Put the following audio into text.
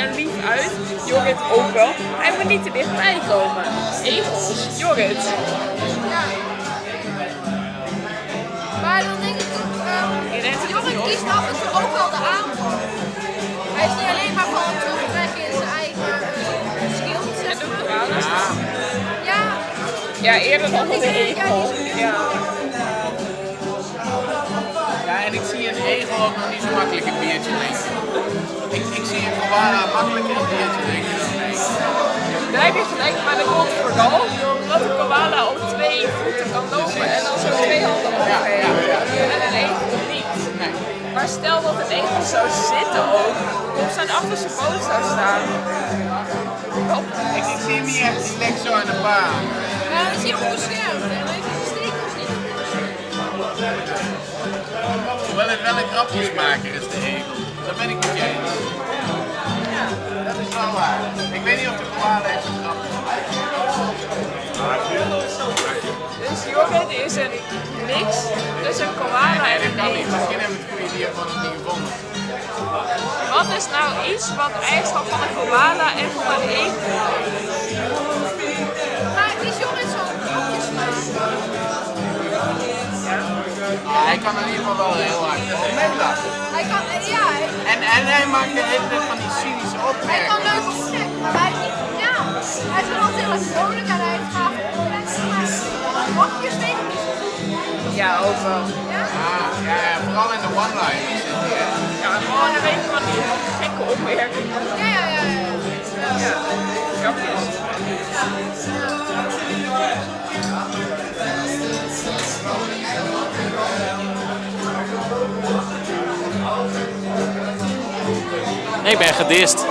er lief uit. Jorrit ook wel. Hij moet niet te dichtbij komen. Egels, Jorrit. Ja. Maar dan denk ik ook, Jorrit kiest af en toe ook wel de aanval. Hij is niet alleen maar van het terugtrekken in zijn eigen skills. En de koalas. Ja. Ja, eerder dan de egel. Ja. Ja, en ik zie een egel ook nog niet zo makkelijk een biertje drinken. Ik zie een koala makkelijker een biertje drinken dan een egel. Daar heb je gelijk, maar dat komt vooral omdat een koala op 2 voeten kan lopen en dan zo 2 handen omheen. En een egel niet. Nee. Maar stel dat een egel zou zitten ook, op zijn achterste poot zou staan. Ik zie hem niet echt relaxed zo aan de baan. Ja, dan is hij onbeschermd en dan heeft hij de stekels niet. Hoewel het wel een grapjesmaker is, de egel. Dat ben ik met je eens. Ja. Dat is wel waar. Ik weet niet of de koala echt een grapje maakt. Dus Jorrit is een mix tussen een koala en een egel. Misschien hebben we het goede dier gewoon nog niet gevonden. Wat is nou iets wat eigenschap van een koala en van een egel heeft? Maar is Jorrit zo'n grapjesmaker? Ja, hij kan in ieder geval wel heel hard meelachen. Hij kan, ja, En hij maakt de hele tijd van die cynische hij kan opmerkingen. leuk optrekken, maar hij is niet, ja, hij is wel altijd heel erg vrolijk en hij heeft gave opmerkingen, maar grapjes weet ik niet. Ja, ook wel. Ja? Ja, vooral in de one-liners zit hij, hè. Ja, gewoon een beetje van die gekke opmerkingen. Ja. Ja, grapjes. Nee, ik ben gedist.